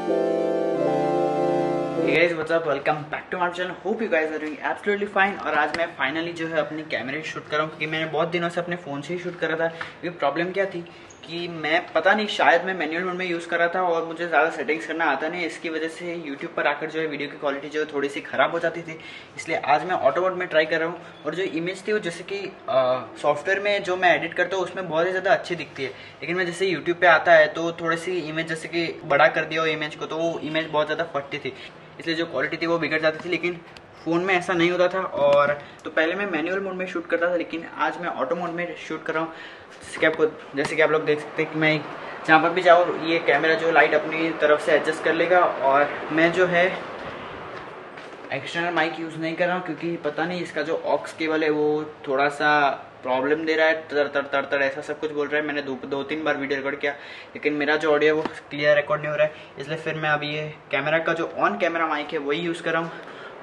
Hey guys, what's up? Welcome back to our channel. Hope you guys are doing absolutely fine. और आज मैं finally जो है अपने कैमरे शूट कर रहा हूँ, क्योंकि मैंने बहुत दिनों से अपने फ़ोन से ही शूट कर रहा था। क्योंकि प्रॉब्लम क्या थी कि मैं पता नहीं, शायद मैं मैनुअल मोड में यूज़ कर रहा था और मुझे ज़्यादा सेटिंग्स करना आता नहीं। इसकी वजह से यूट्यूब पर आकर जो है वीडियो की क्वालिटी जो है थोड़ी सी ख़राब हो जाती थी। इसलिए आज मैं ऑटो मोड में ट्राई कर रहा हूँ। और जो इमेज थी वो जैसे कि सॉफ्टवेयर में जो मैं एडिट करता हूँ उसमें बहुत ही ज़्यादा अच्छी दिखती है, लेकिन मैं जैसे यूट्यूब पर आता है तो थोड़ी सी इमेज जैसे कि बड़ा कर दिया हो इमेज को, तो वो इमेज बहुत ज़्यादा फटती थी, इसलिए जो क्वालिटी थी वो बिगड़ जाती थी। लेकिन फ़ोन में ऐसा नहीं होता था। और तो पहले मैं मैनुअल मोड में शूट करता था, लेकिन आज मैं ऑटो मोड में शूट कर रहा हूँ। जैसे कि आप लोग देख सकते हैं कि मैं जहाँ पर भी जाऊँ ये कैमरा जो लाइट अपनी तरफ से एडजस्ट कर लेगा। और मैं जो है एक्सटर्नल माइक यूज़ नहीं कर रहा हूँ, क्योंकि पता नहीं इसका जो ऑक्स केबल है वो थोड़ा सा प्रॉब्लम दे रहा है, तर तर तर तर ऐसा सब कुछ बोल रहा है। मैंने दो तीन बार वीडियो रिकॉर्ड किया, लेकिन मेरा जो ऑडियो है वो क्लियर रिकॉर्ड नहीं हो रहा है। इसलिए फिर मैं अभी ये कैमरा का जो ऑन कैमरा माइक है वही यूज़ कर रहा हूँ।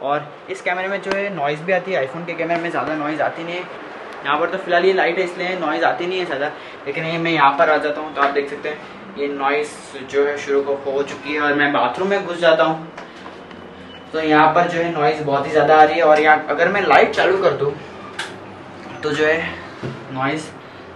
और इस कैमरे में जो है नॉइज़ भी आती है, आईफोन के कैमरे में ज़्यादा नॉइज़ आती नहीं है। यहाँ पर तो फिलहाल ये लाइट है इसलिए नॉइज़ आती नहीं है ज़्यादा, लेकिन ये मैं यहाँ पर आ जाता हूँ तो आप देख सकते हैं ये नॉइज़ जो है शुरू हो चुकी है। और मैं बाथरूम में घुस जाता हूँ तो यहाँ पर जो है नॉइज़ बहुत ही ज़्यादा आ रही है। और यहाँ अगर मैं लाइट चालू कर दूँ तो जो है नॉइज़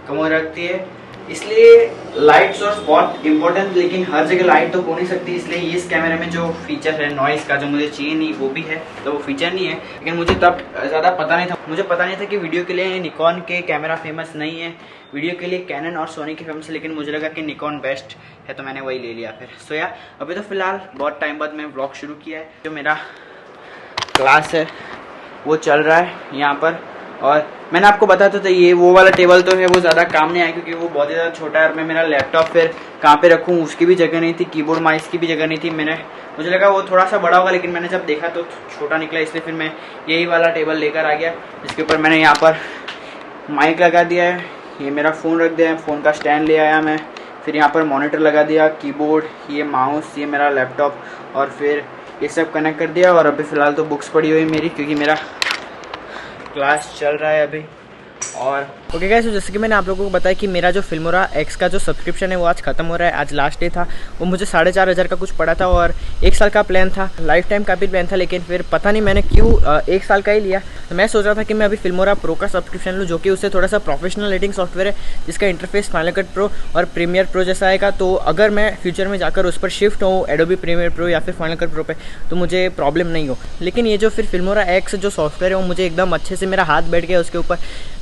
कम हो रखती है। इसलिए लाइट सोर्स बहुत इंपॉर्टेंट, लेकिन हर जगह लाइट तो हो नहीं सकती। इसलिए इस कैमरे में जो फीचर है नॉइज़ का जो मुझे चाहिए नहीं वो भी है, तो वो फीचर नहीं है। लेकिन मुझे तब ज़्यादा पता नहीं था, मुझे पता नहीं था कि वीडियो के लिए निकॉन के कैमरा फेमस नहीं है, वीडियो के लिए कैनन और सोनी के फेमस है। लेकिन मुझे लगा कि निकॉन बेस्ट है तो मैंने वही ले लिया फिर। सो या अभी तो फिलहाल बहुत टाइम बाद मैं व्लॉग शुरू किया है। जो मेरा क्लास है वो चल रहा है यहाँ पर। और मैंने आपको बताया था ये वो वाला टेबल तो है वो ज़्यादा काम नहीं आया, क्योंकि वो बहुत ही ज़्यादा छोटा है। और मैं मेरा लैपटॉप फिर कहाँ पे रखूँ उसकी भी जगह नहीं थी, कीबोर्ड माउस की भी जगह नहीं थी। मुझे लगा वो थोड़ा सा बड़ा होगा, लेकिन मैंने जब देखा तो छोटा निकला। इसलिए फिर मैं यही वाला टेबल लेकर आ गया, जिसके ऊपर मैंने यहाँ पर माइक लगा दिया है, ये मेरा फ़ोन रख दिया है, फ़ोन का स्टैंड ले आया मैं, फिर यहाँ पर मॉनिटर लगा दिया, कीबोर्ड, ये माउस, ये मेरा लैपटॉप, और फिर ये सब कनेक्ट कर दिया। और अभी फ़िलहाल तो बुक्स पड़ी हुई मेरी, क्योंकि मेरा क्लास चल रहा है अभी। और ओके गाइस, तो जैसे कि मैंने आप लोगों को बताया कि मेरा जो फिल्मोरा एक्स का जो सब्सक्रिप्शन है वो आज ख़त्म हो रहा है। आज लास्ट डे था। वो मुझे 4,500 का कुछ पड़ा था और 1 साल का प्लान था, लाइफ टाइम का भी प्लान था। लेकिन फिर पता नहीं मैंने क्यों 1 साल का ही लिया। तो मैं सोच रहा था कि मैं अभी फिल्मोरा प्रो का सब्सक्रिप्शन लूँ, जो कि उससे थोड़ा सा प्रोफेशनल एडिटिंग सॉफ्टवेयर है, जिसका इंटरफेस फाइनल कट प्रो और प्रीमियर प्रो जैसा आएगा। तो अगर मैं फ्यूचर में जाकर उस पर शिफ्ट हो एडोबी प्रीमियर प्रो या फिर फाइनल कट प्रो पे, तो मुझे प्रॉब्लम नहीं हो। लेकिन ये जो फिर फिल्मोरा एक्स जो सॉफ्टवेयर है वो मुझे एकदम अच्छे से, मेरा हाथ बैठ गया उसके ऊपर।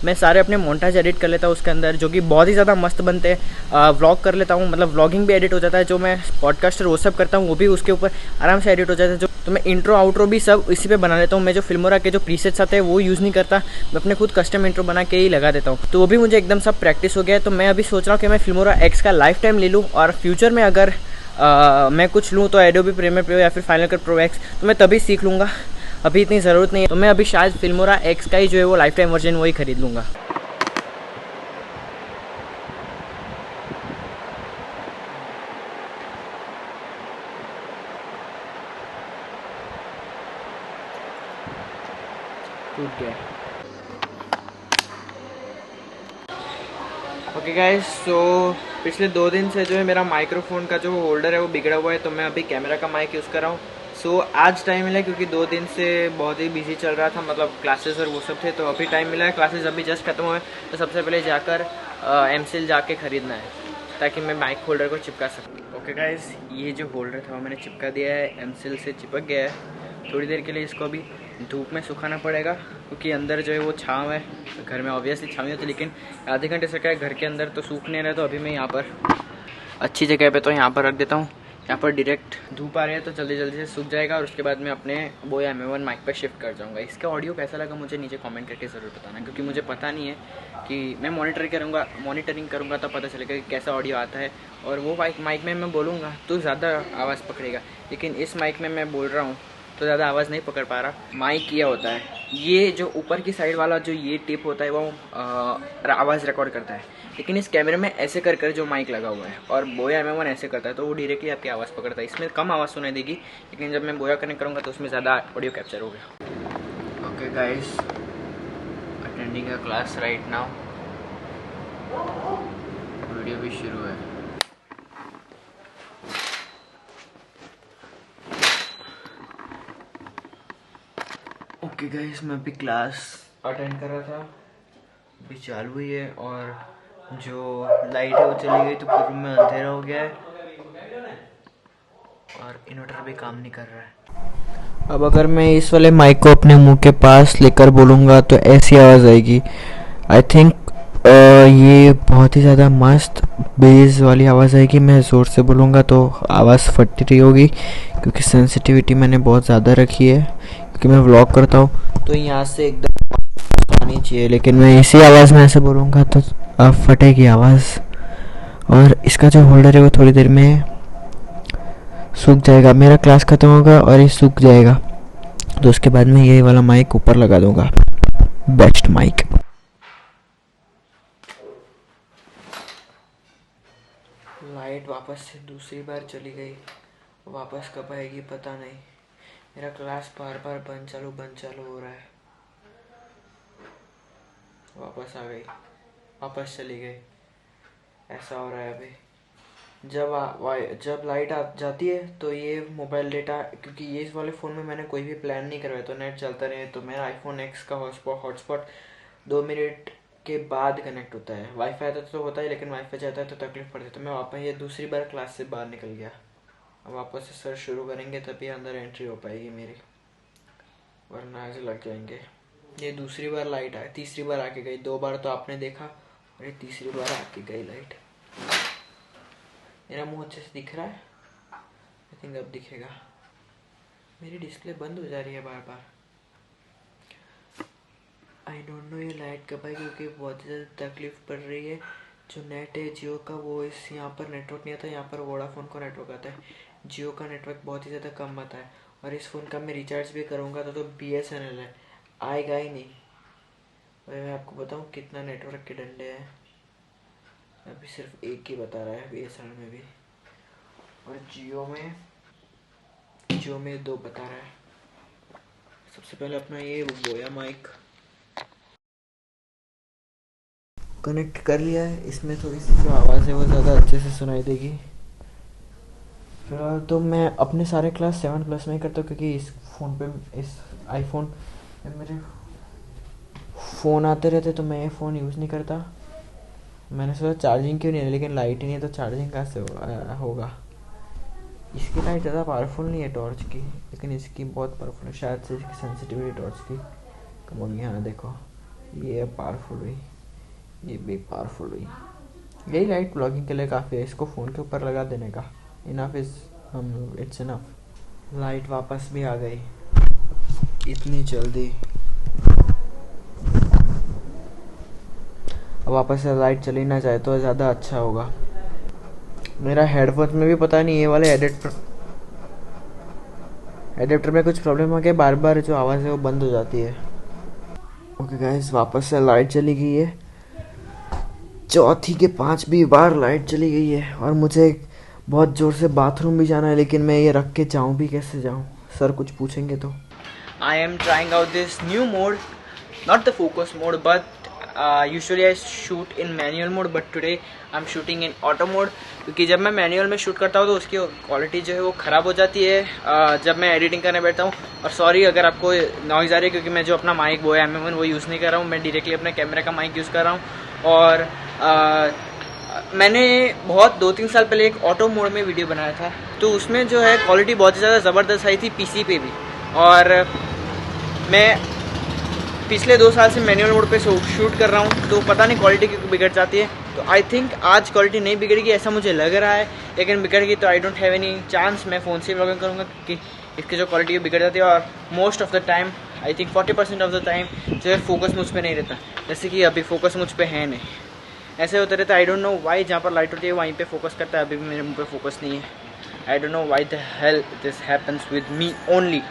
मैं सारे अपने मोन्टाज एडिट कर लेता हूँ उसके अंदर, जो कि बहुत ही ज़्यादा मस्त बनते हैं। व्लॉग कर लेता हूँ, मतलब व्लॉगिंग भी एडिट हो जाता है। जो मैं पॉडकास्टर वो सब करता हूँ वो भी उसके ऊपर आराम से एडिट हो जाता है। तो मैं इंट्रो आउट्रो भी सब इसी पे बना लेता हूँ। मैं जो फिल्मोरा के जो प्रीसेट्स आते हैं वो यूज़ नहीं करता, मैं अपने खुद कस्टम इंट्रो बना के ही लगा देता हूँ। तो वो भी मुझे एकदम सब प्रैक्टिस हो गया है। तो मैं अभी सोच रहा हूँ कि मैं फिल्मोरा एक्स का लाइफ टाइम ले लूँ, और फ्यूचर में अगर मैं कुछ लूँ तो एडोबी प्रीमियर प्रो या फिर फाइनल कट प्रो एक्स तो मैं तभी सीख लूँगा, अभी इतनी ज़रूरत नहीं है। तो मैं अभी शायद फिल्मोरा एक्स का ही जो है वो लाइफ टाइम वर्जन वही खरीद लूँगा। टूट गया। ओके गाइस, सो पिछले 2 दिन से जो है मेरा माइक्रोफोन का जो होल्डर है वो बिगड़ा हुआ है, तो मैं अभी कैमरा का माइक यूज़ कर रहा हूँ। सो आज टाइम मिला, क्योंकि 2 दिन से बहुत ही बिजी चल रहा था, मतलब क्लासेस और वो सब थे। तो अभी टाइम मिला है, क्लासेस अभी जस्ट खत्म हुए, तो सबसे पहले जाकर एमसीएल जाके ख़रीदना है, ताकि मैं माइक होल्डर को चिपका सकूँ। ओके गाइस, ये जो होल्डर था वो मैंने चिपका दिया है, एमसीएल से चिपक गया है। थोड़ी देर के लिए इसको अभी धूप में सुखाना पड़ेगा, क्योंकि अंदर जो है वो छाँव है। घर में ऑब्वियसली छाँव होती है, लेकिन आधे घंटे से क्या है घर के अंदर तो सूख नहीं रहा। तो अभी मैं यहाँ पर अच्छी जगह पे तो यहाँ पर रख देता हूँ, यहाँ पर डायरेक्ट धूप आ रही है तो जल्दी जल्दी से सूख जाएगा। और उसके बाद मैं अपने बोया M1 माइक पर शिफ्ट कर जाऊँगा। इसका ऑडियो कैसा लगा मुझे नीचे कमेंट करके ज़रूर बताना, क्योंकि मुझे पता नहीं है कि मैं मॉनिटरिंग करूँगा तो पता चलेगा कि कैसा ऑडियो आता है। और वो माइक में मैं बोलूँगा तो ज़्यादा आवाज़ पकड़ेगा, लेकिन इस माइक में मैं बोल रहा हूँ तो ज़्यादा आवाज़ नहीं पकड़ पा रहा। माइक ये होता है, ये जो ऊपर की साइड वाला जो ये टिप होता है वो आवाज़ रिकॉर्ड करता है, लेकिन इस कैमरे में ऐसे कर कर जो माइक लगा हुआ है, और बोया M1 ऐसे करता है तो वो डायरेक्टली आपकी आवाज़ पकड़ता है। इसमें कम आवाज़ सुनाई देगी, लेकिन जब मैं बोया कनेक्ट करूँगा तो उसमें ज़्यादा ऑडियो कैप्चर होगा। ओके गाइस, अटेंडिंग अ क्लास राइट नाउ, वीडियो भी शुरू है। ओके गाइस, मैं अभी क्लास अटेंड कर रहा था, अभी चालू हुई है और जो लाइट है वो चली गई तो पूरे रूम में अंधेरा हो गया है और इन्वर्टर भी काम नहीं कर रहा है। अब अगर मैं इस वाले माइक को अपने मुंह के पास लेकर बोलूँगा तो ऐसी आवाज़ आएगी। आई थिंक ये बहुत ही ज़्यादा मस्त बेस वाली आवाज़ आएगी। मैं ज़ोर से बोलूँगा तो आवाज़ फटती रही होगी क्योंकि सेंसिटिविटी मैंने बहुत ज़्यादा रखी है, क्योंकि मैं व्लॉग करता हूँ तो यहाँ से एकदम आनी चाहिए, लेकिन मैं इसी आवाज़ में ऐसे बोलूँगा तो फटेगी आवाज़। और इसका जो होल्डर है वो थोड़ी देर में सूख जाएगा, मेरा क्लास ख़त्म होगा और ये सूख जाएगा तो उसके बाद में ये वाला माइक ऊपर लगा दूँगा, बेस्ट माइक। लाइट वापस से दूसरी बार चली गई, वापस कब आएगी पता नहीं। मेरा क्लास बार बार बंद चालू हो रहा है। वापस आ गई, वापस चली गई, ऐसा हो रहा है अभी। जब लाइट जाती है तो ये मोबाइल डेटा, क्योंकि ये इस वाले फ़ोन में मैंने कोई भी प्लान नहीं करवाया तो नेट चलता रहे, तो मेरा आईफोन एक्स का हॉटस्पॉट 2 मिनट के बाद कनेक्ट होता है। वाईफाई तो होता है, लेकिन वाईफाई जाता है तो तकलीफ पड़ती है। तो मैं वापस ये दूसरी बार क्लास से बाहर निकल गया। अब वापस से सर शुरू करेंगे तभी अंदर एंट्री हो पाएगी मेरी, वरना ऐसे लग जाएंगे। ये दूसरी बार लाइट आई, तीसरी बार आके गई। 2 बार तो आपने देखा और ये तीसरी बार आके गई लाइट। मेरा मुंह अच्छे से दिख रहा है? आई थिंक अब दिखेगा। मेरी डिस्प्ले बंद हो जा रही है बार बार। आई डोंट नो ये लाइट कब आएगी, क्योंकि बहुत ज़्यादा तकलीफ पड़ रही है। जो नेट है जियो का वो इस यहाँ पर नेटवर्क नहीं आता, यहाँ पर वोडाफोन का नेटवर्क आता है। जियो का नेटवर्क बहुत ही ज़्यादा कम आता है और इस फ़ोन का मैं रिचार्ज भी करूँगा तो BSNL है, आएगा ही नहीं। और मैं आपको बताऊँ कितना नेटवर्क के डंडे हैं, अभी सिर्फ एक ही बता रहा है BSNL में भी, और जियो में 2 बता रहा है। सबसे पहले अपना ये बोया माइक कनेक्ट कर लिया है, इसमें थोड़ी सी जो आवाज़ है वो ज़्यादा अच्छे से सुनाई देगी। फिलहाल तो मैं अपने सारे क्लास 7+ में ही करता हूँ, क्योंकि इस फ़ोन पे, इस आईफोन में मेरे फ़ोन आते रहते तो मैं ये फ़ोन यूज़ नहीं करता। मैंने सोचा चार्जिंग क्यों नहीं है, लेकिन लाइट ही नहीं है तो चार्जिंग कहाँ से होगा। इसकी लाइट ज़्यादा पावरफुल नहीं है टॉर्च की, लेकिन इसकी बहुत पावरफुल है, शायद से इसकी सेंसिटिविटी टॉर्च की कम होगी। हाँ देखो, ये पावरफुल हुई, ये भी पावरफुल हुई। यही लाइट ब्लॉगिंग के लिए काफ़ी है, इसको फ़ोन के ऊपर लगा देने का इनफ इट्स इनफ। लाइट वापस भी आ गई इतनी जल्दी। अब वापस से लाइट चली ना जाए तो ज़्यादा अच्छा होगा। मेरा हेडफोन में भी पता नहीं, ये वाले एडेप्टर में कुछ प्रॉब्लम हो गया, बार बार जो आवाज़ है वो बंद हो जाती है। ओके गाइस, वापस से लाइट चली गई है, चौथी के 5वीं बार लाइट चली गई है। और मुझे बहुत ज़ोर से बाथरूम भी जाना है, लेकिन मैं ये रख के जाऊँ भी कैसे जाऊँ, सर कुछ पूछेंगे तो। I am trying out this new mode, not the focus mode, but usually I shoot in manual mode, but today I'm shooting in auto mode, क्योंकि जब मैं मैनुअल में शूट करता हूँ तो उसकी क्वालिटी जो है वो ख़राब हो जाती है जब मैं एडिटिंग करने बैठता हूँ। और सॉरी अगर आपको नॉइज़ आ रही है, क्योंकि मैं जो अपना माइक बोया M1 वो यूज़ नहीं कर रहा हूँ, मैं डायरेक्टली अपने कैमरे का माइक यूज़ कर रहा हूँ। और मैंने बहुत 2-3 साल पहले एक ऑटो मोड में वीडियो बनाया था, तो उसमें जो है क्वालिटी बहुत ही ज़्यादा ज़बरदस्त आई थी PC पे भी। और मैं पिछले 2 साल से मैनुअल मोड पे शूट कर रहा हूँ, तो पता नहीं क्वालिटी क्यों बिगड़ जाती है। तो आई थिंक आज क्वालिटी नहीं बिगड़ेगी ऐसा मुझे लग रहा है, लेकिन बिगड़ गई तो I don't have any chance, मैं फ़ोन से व्लॉगिंग करूँगा, क्योंकि इसकी जो क्वालिटी बिगड़ जाती है। और most of the time, I think 40% of the time जो है फोकस मुझ पर नहीं रहता, जैसे कि अभी फोकस मुझ पर है नहीं, ऐसे होता रहता है। आई डोंट नो वाई, जहाँ पर लाइट होती है वहीं पर फोकस करता है, अभी भी मेरे मुँह पर फोकस नहीं है। I don't know why the hell this happens with me only.